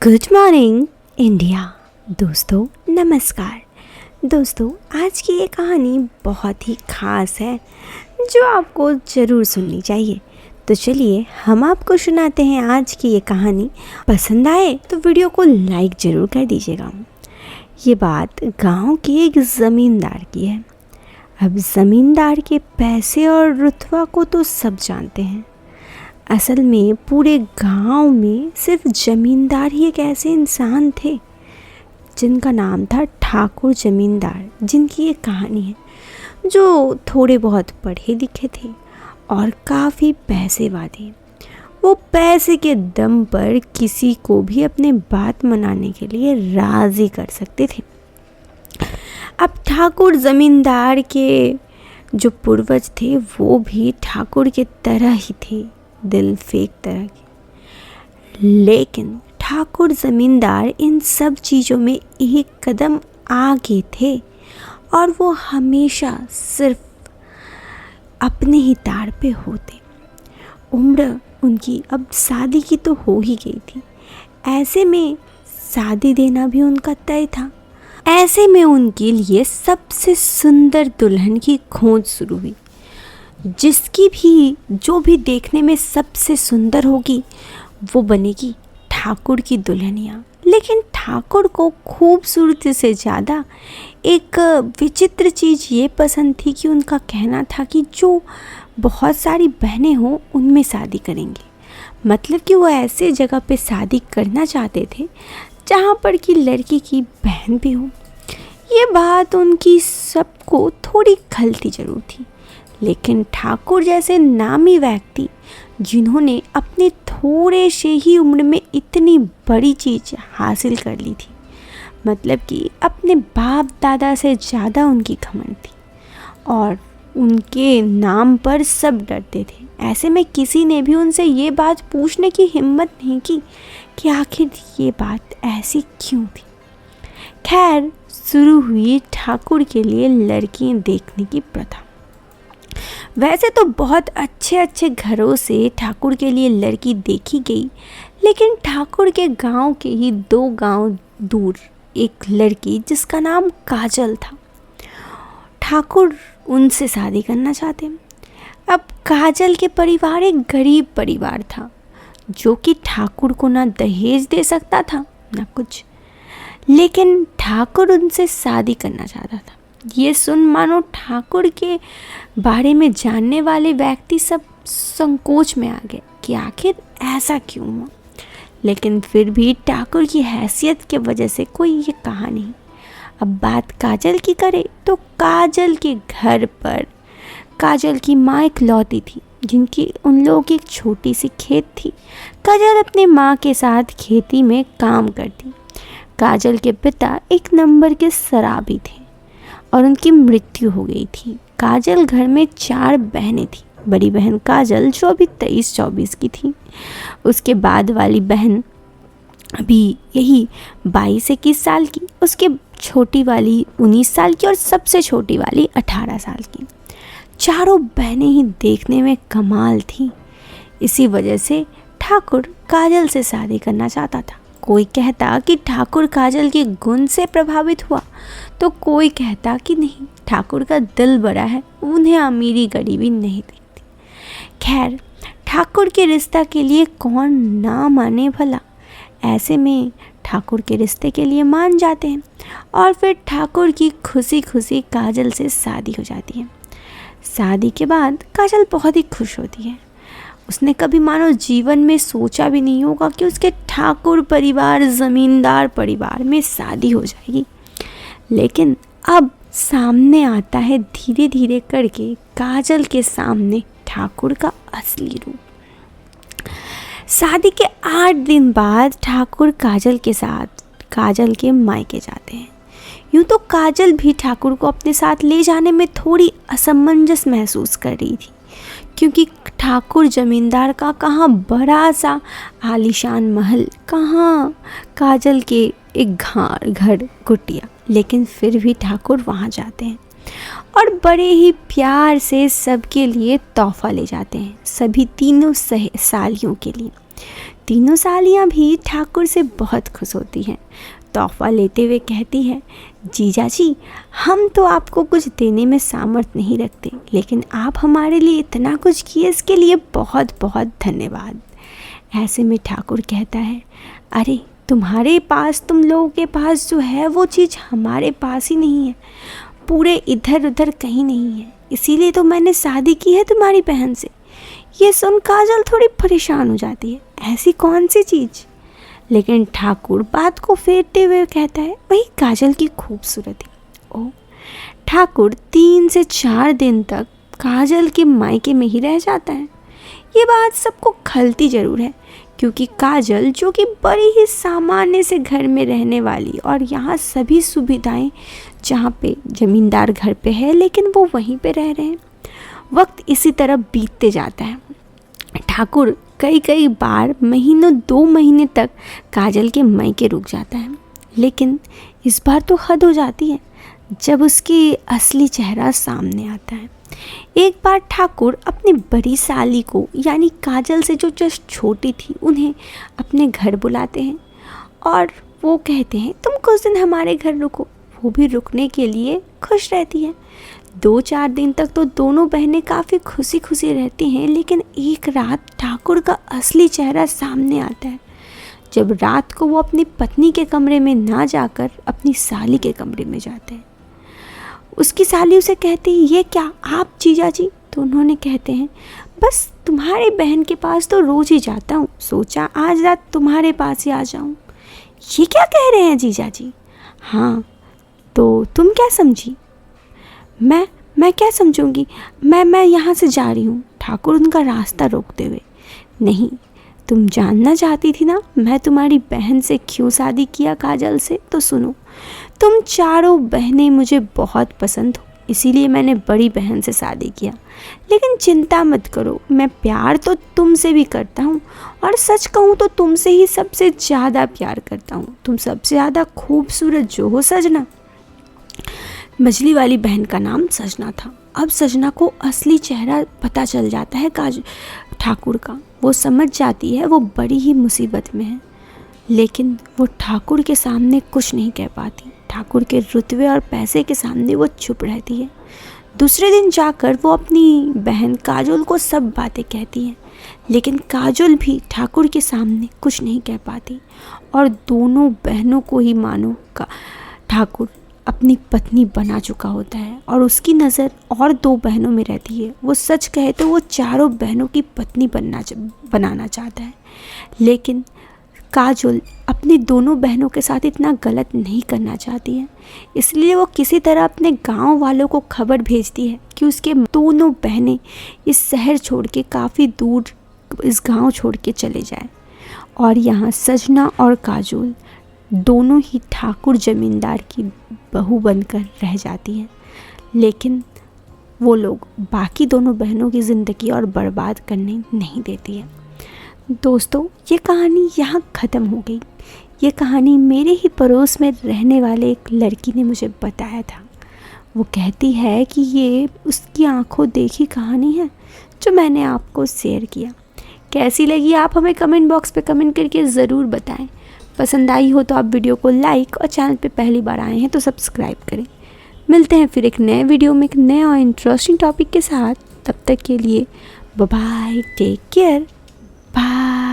Good morning India. दोस्तों नमस्कार। दोस्तों आज की ये कहानी बहुत ही ख़ास है जो आपको ज़रूर सुननी चाहिए। तो चलिए हम आपको सुनाते हैं आज की ये कहानी। पसंद आए तो वीडियो को लाइक ज़रूर कर दीजिएगा। ये बात गांव के एक ज़मींदार की है। अब ज़मींदार के पैसे और रुतबा को तो सब जानते हैं। असल में पूरे गांव में सिर्फ ज़मींदार ही एक ऐसे इंसान थे जिनका नाम था ठाकुर ज़मींदार, जिनकी एक कहानी है, जो थोड़े बहुत पढ़े लिखे थे और काफ़ी पैसे वाले। वो पैसे के दम पर किसी को भी अपने बात मनाने के लिए राज़ी कर सकते थे। अब ठाकुर ज़मींदार के जो पूर्वज थे वो भी ठाकुर के तरह ही थे, दिल फेंक तरह की। लेकिन ठाकुर ज़मींदार इन सब चीज़ों में एक कदम आगे थे और वो हमेशा सिर्फ अपने ही तार पे होते। उम्र उनकी अब शादी की तो हो ही गई थी। ऐसे में शादी देना भी उनका तय था। ऐसे में उनके लिए सबसे सुंदर दुल्हन की खोज शुरू हुई। जिसकी भी जो भी देखने में सबसे सुंदर होगी वो बनेगी ठाकुर की दुल्हनिया। लेकिन ठाकुर को खूबसूरती से ज़्यादा एक विचित्र चीज़ ये पसंद थी कि उनका कहना था कि जो बहुत सारी बहनें हों उनमें शादी करेंगे। मतलब कि वो ऐसे जगह पे शादी करना चाहते थे जहाँ पर कि लड़की की बहन भी हो। ये बात उनकी सबको थोड़ी खलती ज़रूर थी, लेकिन ठाकुर जैसे नामी व्यक्ति जिन्होंने अपने थोड़े से ही उम्र में इतनी बड़ी चीज़ हासिल कर ली थी, मतलब कि अपने बाप दादा से ज़्यादा उनकी घमंड थी और उनके नाम पर सब डरते थे। ऐसे में किसी ने भी उनसे ये बात पूछने की हिम्मत नहीं की कि आखिर ये बात ऐसी क्यों थी। खैर शुरू हुई ठाकुर के लिए लड़कियां देखने की प्रथा। वैसे तो बहुत अच्छे अच्छे घरों से ठाकुर के लिए लड़की देखी गई, लेकिन ठाकुर के गांव के ही 2 गांव दूर एक लड़की जिसका नाम काजल था, ठाकुर उनसे शादी करना चाहते। अब काजल के परिवार एक गरीब परिवार था जो कि ठाकुर को ना दहेज दे सकता था ना कुछ, लेकिन ठाकुर उनसे शादी करना चाहता था। ये सुन मानो ठाकुर के बारे में जानने वाले व्यक्ति सब संकोच में आ गए कि आखिर ऐसा क्यों हुआ। लेकिन फिर भी ठाकुर की हैसियत की वजह से कोई ये कहा नहीं। अब बात काजल की करे तो काजल के घर पर काजल की माँ इकलौती थी, जिनकी उन लोगों की एक छोटी सी खेत थी। काजल अपने माँ के साथ खेती में काम करती। काजल के पिता एक नंबर के शराबी थे और उनकी मृत्यु हो गई थी। काजल घर में 4 बहनें थी। बड़ी बहन काजल जो अभी 23-24 की थी, उसके बाद वाली बहन अभी यही 22-21 साल की, उसके छोटी वाली 19 साल की और सबसे छोटी वाली 18 साल की। चारों बहनें ही देखने में कमाल थी। इसी वजह से ठाकुर काजल से शादी करना चाहता था। कोई कहता कि ठाकुर काजल के गुण से प्रभावित हुआ, तो कोई कहता कि नहीं, ठाकुर का दिल बड़ा है, उन्हें अमीरी गरीबी नहीं दिखती। खैर ठाकुर के रिश्ता के लिए कौन ना माने भला। ऐसे में ठाकुर के रिश्ते के लिए मान जाते हैं और फिर ठाकुर की खुशी खुशी काजल से शादी हो जाती है। शादी के बाद काजल बहुत ही खुश होती है। उसने कभी मानो जीवन में सोचा भी नहीं होगा कि उसके ठाकुर परिवार ज़मींदार परिवार में शादी हो जाएगी। लेकिन अब सामने आता है धीरे धीरे करके काजल के सामने ठाकुर का असली रूप। शादी के 8 दिन बाद ठाकुर काजल के साथ काजल के मायके जाते हैं। यूँ तो काजल भी ठाकुर को अपने साथ ले जाने में थोड़ी असमंजस महसूस कर रही थी, क्योंकि ठाकुर ज़मींदार का कहाँ बड़ा सा आलीशान महल, कहाँ काजल के एक घर कुटिया। लेकिन फिर भी ठाकुर वहाँ जाते हैं और बड़े ही प्यार से सबके लिए तोहफा ले जाते हैं, सभी तीनों सालियों के लिए। तीनों सालियाँ भी ठाकुर से बहुत खुश होती हैं। तोहफा लेते हुए कहती है, जीजा जी, हम तो आपको कुछ देने में सामर्थ्य नहीं रखते, लेकिन आप हमारे लिए इतना कुछ किए, इसके लिए बहुत बहुत धन्यवाद। ऐसे में ठाकुर कहता है, अरे तुम्हारे पास, तुम लोगों के पास जो है वो चीज़ हमारे पास ही नहीं है, पूरे इधर उधर कहीं नहीं है, इसीलिए तो मैंने शादी की है तुम्हारी बहन से। ये सुन काजल थोड़ी परेशान हो जाती है, ऐसी कौन सी चीज़। लेकिन ठाकुर बात को फेरते हुए कहता है, वही काजल की खूबसूरती। ओ, ठाकुर 3 से 4 दिन तक काजल के मायके में ही रह जाता है। ये बात सबको खलती ज़रूर है, क्योंकि काजल जो कि बड़ी ही सामान्य से घर में रहने वाली, और यहाँ सभी सुविधाएं जहाँ पे ज़मींदार घर पे है, लेकिन वो वहीं पे रह रहे हैं। वक्त इसी तरह बीतते जाता है। ठाकुर कई बार महीनों 2 महीने तक काजल के मायके रुक जाता है, लेकिन इस बार तो हद हो जाती है जब उसकी असली चेहरा सामने आता है। एक बार ठाकुर अपनी बड़ी साली को, यानी काजल से जो जस्ट छोटी थी, उन्हें अपने घर बुलाते हैं और वो कहते हैं, तुम कुछ दिन हमारे घर रुको। वो भी रुकने के लिए खुश रहती है। 2-4 दिन तक तो दोनों बहनें काफ़ी खुशी खुशी रहती हैं, लेकिन एक रात ठाकुर का असली चेहरा सामने आता है, जब रात को वो अपनी पत्नी के कमरे में ना जाकर अपनी साली के कमरे में जाते हैं। उसकी साली उसे कहती है, ये क्या आप जीजा जी? तो उन्होंने कहते हैं, बस तुम्हारी बहन के पास तो रोज़ ही जाता हूँ, सोचा आज रात तुम्हारे पास ही आ जाऊँ। ये क्या कह रहे हैं जीजा जी? हाँ, तो तुम क्या समझी? मैं क्या समझूंगी? मैं यहाँ से जा रही हूँ। ठाकुर उनका रास्ता रोकते हुए, नहीं, तुम जानना चाहती थी ना मैं तुम्हारी बहन से क्यों शादी किया काजल से? तो सुनो, तुम चारों बहनें मुझे बहुत पसंद हो, इसीलिए मैंने बड़ी बहन से शादी किया। लेकिन चिंता मत करो, मैं प्यार तो तुमसे भी करता हूँ, और सच कहूँ तो तुमसे ही सबसे ज़्यादा प्यार करता हूँ। तुम सबसे ज़्यादा खूबसूरत जो हो सजना। मछली वाली बहन का नाम सजना था। अब सजना को असली चेहरा पता चल जाता है ठाकुर का। वो समझ जाती है वो बड़ी ही मुसीबत में है, लेकिन वो ठाकुर के सामने कुछ नहीं कह पाती। ठाकुर के रुतबे और पैसे के सामने वो चुप रहती है। दूसरे दिन जाकर वो अपनी बहन काजल को सब बातें कहती है, लेकिन काजल भी ठाकुर के सामने कुछ नहीं कह पाती, और दोनों बहनों को ही मानो ठाकुर अपनी पत्नी बना चुका होता है, और उसकी नज़र और 2 बहनों में रहती है। वो सच कहे तो वो चारों बहनों की पत्नी बनाना चाहता है, लेकिन काजल अपनी दोनों बहनों के साथ इतना गलत नहीं करना चाहती है। इसलिए वो किसी तरह अपने गांव वालों को खबर भेजती है कि उसके दोनों बहनें इस शहर छोड़ के काफ़ी दूर इस गांव छोड़ के चले जाएं, और यहाँ सजना और काजल दोनों ही ठाकुर जमींदार की बहू बनकर रह जाती हैं। लेकिन वो लोग बाकी दोनों बहनों की ज़िंदगी और बर्बाद करने नहीं देती है। दोस्तों, ये कहानी यहाँ ख़त्म हो गई। ये कहानी मेरे ही पड़ोस में रहने वाले एक लड़की ने मुझे बताया था। वो कहती है कि ये उसकी आंखों देखी कहानी है जो मैंने आपको शेयर किया। कैसी लगी आप हमें कमेंट बॉक्स पे कमेंट करके ज़रूर बताएं। पसंद आई हो तो आप वीडियो को लाइक, और चैनल पे पहली बार आए हैं तो सब्सक्राइब करें। मिलते हैं फिर एक नए वीडियो में एक नए और इंटरेस्टिंग टॉपिक के साथ। तब तक के लिए bye bye, take care, bye.